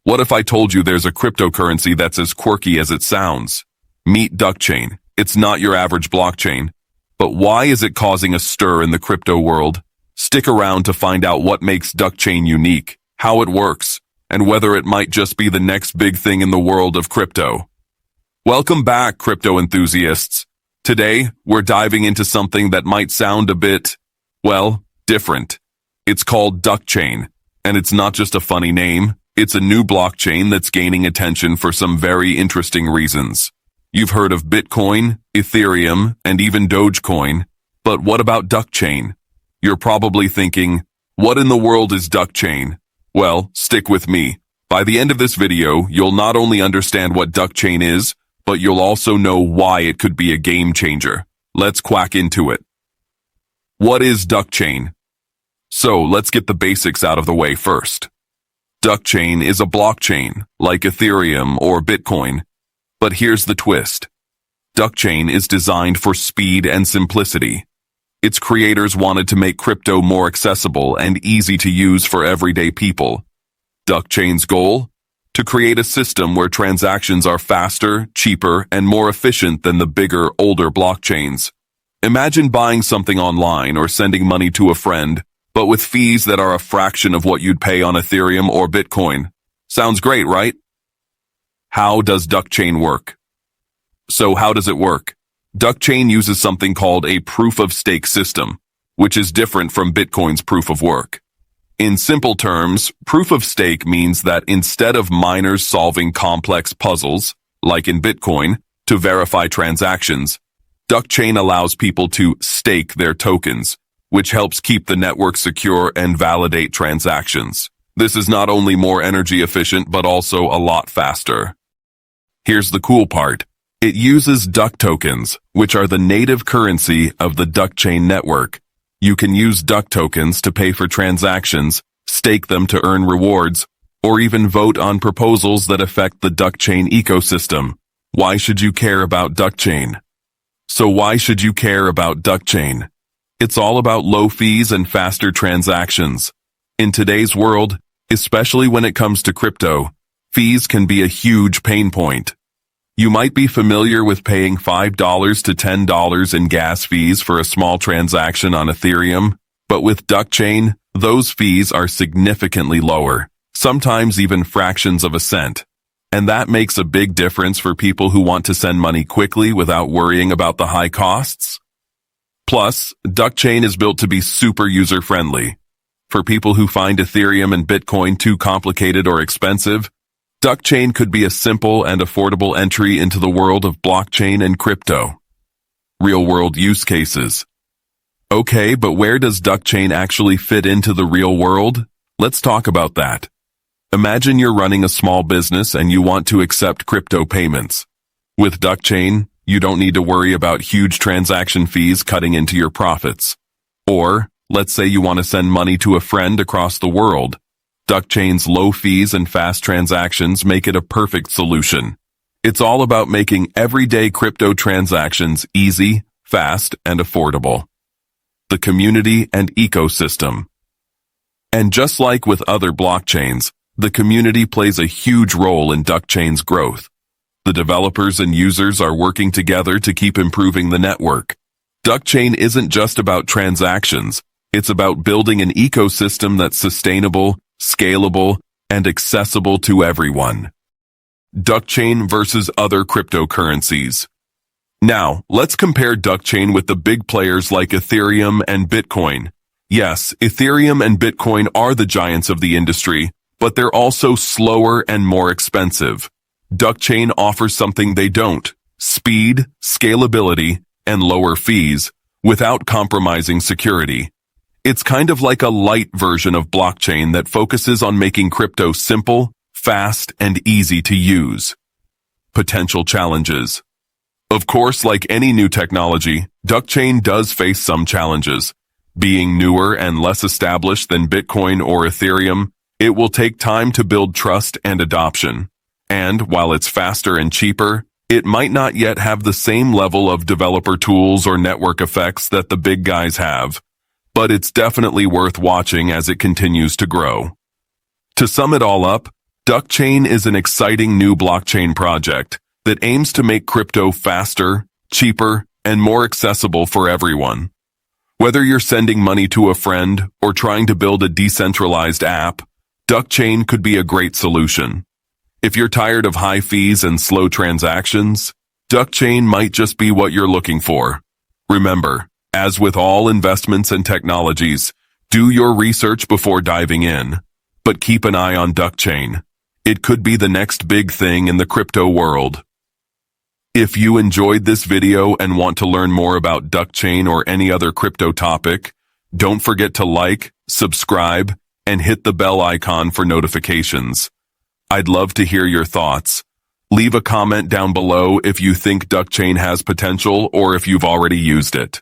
What if I told you there's a cryptocurrency that's as quirky as it sounds? Meet DuckChain. It's not your average blockchain. But why is it causing a stir in the crypto world? Stick around to find out what makes DuckChain unique, how it works, and whether it might just be the next big thing in the world of crypto. Welcome back, crypto enthusiasts. Today, we're diving into something that might sound a bit, well, different. It's called DuckChain, and it's not just a funny name. It's a new blockchain that's gaining attention for some very interesting reasons. You've heard of Bitcoin, Ethereum, and even Dogecoin, but what about DuckChain? You're probably thinking, what in the world is DuckChain? Well, stick with me. By the end of this video, you'll not only understand what DuckChain is, but you'll also know why it could be a game changer. Let's quack into it. What is DuckChain? So, let's get the basics out of the way first. DuckChain is a blockchain, like Ethereum or Bitcoin. But here's the twist. DuckChain is designed for speed and simplicity. Its creators wanted to make crypto more accessible and easy to use for everyday people. DuckChain's goal? To create a system where transactions are faster, cheaper, and more efficient than the bigger, older blockchains. Imagine buying something online or sending money to a friend, but with fees that are a fraction of what you'd pay on Ethereum or Bitcoin. Sounds great, right? How does DuckChain work? So how does it work? DuckChain uses something called a proof-of-stake system, which is different from Bitcoin's proof-of-work. In simple terms, proof-of-stake means that instead of miners solving complex puzzles, like in Bitcoin, to verify transactions, DuckChain allows people to stake their tokens, which helps keep the network secure and validate transactions. This is not only more energy efficient, but also a lot faster. Here's the cool part. It uses DuckTokens, which are the native currency of the DuckChain network. You can use DuckTokens to pay for transactions, stake them to earn rewards, or even vote on proposals that affect the DuckChain ecosystem. Why should you care about DuckChain? So why should you care about DuckChain? It's all about low fees and faster transactions. In today's world, especially when it comes to crypto, fees can be a huge pain point. You might be familiar with paying $5 to $10 in gas fees for a small transaction on Ethereum, but with DuckChain, those fees are significantly lower, sometimes even fractions of a cent. And that makes a big difference for people who want to send money quickly without worrying about the high costs. Plus, DuckChain is built to be super user-friendly. For people who find Ethereum and Bitcoin too complicated or expensive, DuckChain could be a simple and affordable entry into the world of blockchain and crypto. Real-world use cases. Okay, but where does DuckChain actually fit into the real world? Let's talk about that. Imagine you're running a small business and you want to accept crypto payments. With DuckChain, you don't need to worry about huge transaction fees cutting into your profits. Or, let's say you want to send money to a friend across the world. DuckChain's low fees and fast transactions make it a perfect solution. It's all about making everyday crypto transactions easy, fast, and affordable. The community and ecosystem. And just like with other blockchains, the community plays a huge role in DuckChain's growth. The developers and users are working together to keep improving the network. DuckChain isn't just about transactions. It's about building an ecosystem that's sustainable, scalable, and accessible to everyone. DuckChain versus other cryptocurrencies. Now, let's compare DuckChain with the big players like Ethereum and Bitcoin. Yes, Ethereum and Bitcoin are the giants of the industry, but they're also slower and more expensive. DuckChain offers something they don't: speed, scalability, and lower fees, without compromising security. It's kind of like a light version of blockchain that focuses on making crypto simple, fast, and easy to use. Potential challenges. Of course, like any new technology, DuckChain does face some challenges. Being newer and less established than Bitcoin or Ethereum, it will take time to build trust and adoption. And while it's faster and cheaper, it might not yet have the same level of developer tools or network effects that the big guys have. But it's definitely worth watching as it continues to grow. To sum it all up, DuckChain is an exciting new blockchain project that aims to make crypto faster, cheaper, and more accessible for everyone. Whether you're sending money to a friend or trying to build a decentralized app, DuckChain could be a great solution. If you're tired of high fees and slow transactions, DuckChain might just be what you're looking for. Remember, as with all investments and technologies, do your research before diving in, but keep an eye on DuckChain. It could be the next big thing in the crypto world. If you enjoyed this video and want to learn more about DuckChain or any other crypto topic, don't forget to like, subscribe, and hit the bell icon for notifications. I'd love to hear your thoughts. Leave a comment down below if you think DuckChain has potential or if you've already used it.